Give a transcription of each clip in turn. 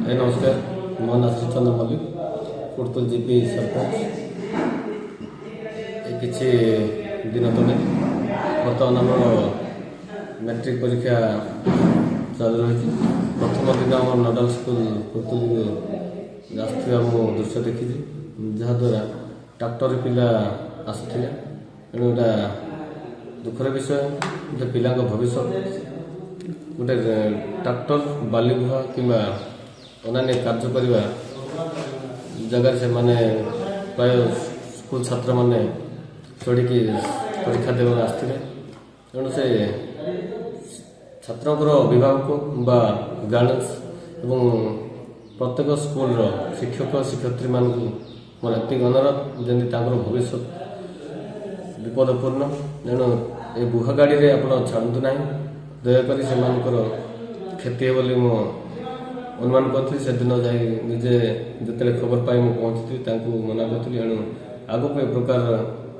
नमस्कार मो ना श्रीचंद्र मल्लिक कुर्तुल जीपी सरपंच किसी दिन तले बर्तमान आम मैट्रिक परीक्षा चालू रही प्रथम दिन आम नोडाल स्कूल कुर्तुल आसवा दृश्य देखी जहाद्वारा ट्राक्टर पिला आसुले तेणु गोटा दुखर विषय जे पिला भविष्य गोटे ट्राक्टर बाली बुहा कि अन्य कार्य करने जगह से माने प्राय स्कूल छात्र मैंने चढ़ी परीक्षा देवार आसते तेणु से छात्र अभिभावक बा गार्डियंस एवं प्रत्येक स्कूल शिक्षक शिक्षयित्री मान मोर एति अनुरोध जमी भविष्य विपदपूर्ण तेणु ये बुहा गाड़ी में आप छाड़ू ना दयाकोरी से क्षति है बोली मो अनुमान करी से दिन जाए निजे जिते खबर पाई पहुँची मना करी एणु आगक ए प्रकार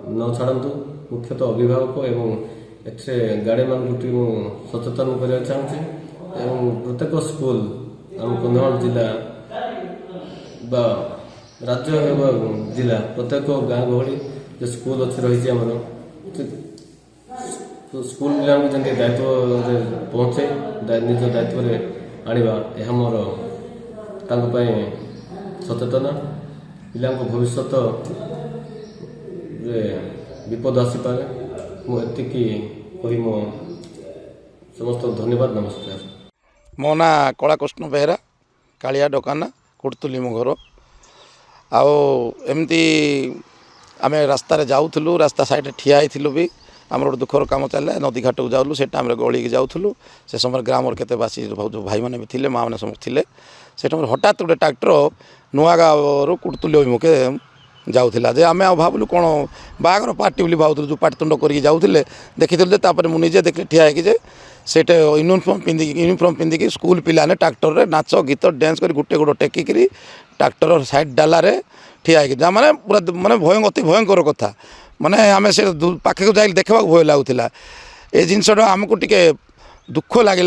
न छाड़ू मुख्यतः अभिभावक एवं एथे गाड़ी मान सचेतन करने चाहूँगी एवं प्रत्येक स्कूल आम कंधमाल जिला बा राज्य एवं जिला प्रत्येक गाँ गहली जो स्कूल अच्छी रही आमर स्कूल पिला जमी दायित्व पहुँचे निज दायित्व आनिबा यह मोर सचेतन पिला भविष्य विपद आसीपे मुझे कही मो समस्त धन्यवाद नमस्कार। मो ना कलाकृष्ण बेहरा कालिया डकाना कुर्तुली मो घर आमती आम रास्तार जाऊँ रास्ता साइड ठिया होलु भी आम गोटे दुखर कम चलला नदी घाट को जाऊँ से टाइम गली जाऊँ से समय ग्राम के जो भाई मैंने भी थे माँ मैंने समस्त थे से टाइम हठात गोटे ट्राक्टर नुआ गाँव कुर्तुली अभिमुखे जाऊला जे आम भावलु कौन बागर पार्टी बोली भावुलु जो पाटितुंड करके जाऊे देखी मुझे देख ठिया है सेठ यूनिफॉर्म पिंधिकी स्कूल पिलाने ट्राक्टर नाच गीत डांस कर गोटे गोड़ टेकिक ट्राक्टर साइड डालारे ठिया है माने पूरा माने अति भयंकर कथा माने आम से पाखे को जाए देखा भय लगुला ये जिनसा आमको टिके दुख लगे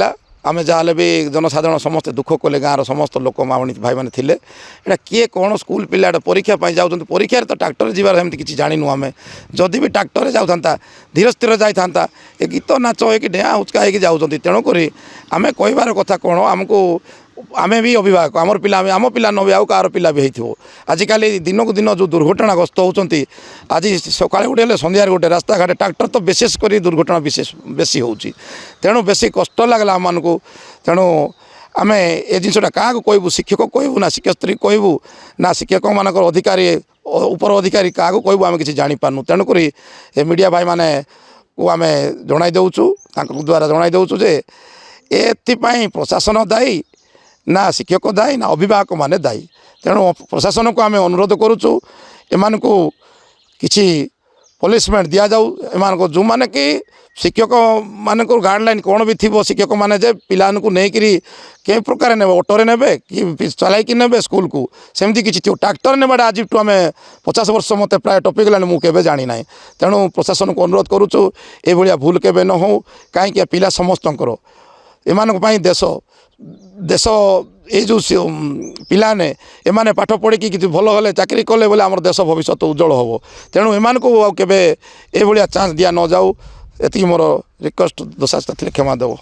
आम जहाँ भी जनसाधारण समस्ते दुख कले गाँव समस्त लोक मामणी भाई मैंने थे यहाँ किए कौन स्कूल पिला परीक्षा जाऊँ परीक्षा तो ट्राक्टर जीवार एमती किसी जानू आम जदि भी ट्राक्टर जाता धीरे स्थिर जाता ये गीत नाच हो डेआ उचका हो जाऊँ तेणुक आम कहबार कथा कौन आमको आम भी अभिभावक आमर पिला आम पिला न भी आउ कार पिला भी हो आजिकल दिन को दिन जो दुर्घटनाग्रस्त होती आज सका गोटे सन्धार गोटे रास्ता घाटे ट्राक्टर तो विशेषकर दुर्घटना विशेष बेसी हो तेणु बेसी कष्ट लगला आम मानक तेणु आम ए जिनसा क्या कहूँ शिक्षक कहूँ ना शिक्षयित्री कहूँ ना शिक्षक मान अधिकारी उपर अधिकारी क्या कहूँ आम किसी जापारू तेणुक मीडिया भाई मैंने को आम जन दौचु द्वारा जन दौचु जे एपाई प्रशासन दायी ना शिक्षक दायी ना अभिभावक माने दायी तेणु प्रशासन को आम अनुरोध करुचु एमान को किसी पनिशमेंट दि जाऊ एमान को जो माने कि शिक्षक मान गाइडलाइन कौन भी थी शिक्षक मैंने जे पिला नहीं कई प्रकार ने ऑटोरे ने कि चलाइक ने स्कूल को सेमती किसी थी ट्राक्टर ने आज आम 50 वर्ष मत प्राय टपिगला मुझे जानी ना तेणु प्रशासन को अनुरोध करुचु ये भूल के न हो कहीं पिला समस्त एमान देश देश ये जो पिलाने एमाने पाठ पढ़ी कि भल हेले चाकरी कले बोले आम देश भविष्य उज्जवल हम तेणु एमान को केवे चांस दिया न जाऊ एति मोर रिक्वेस्ट दोषास्ता क्षमा देव।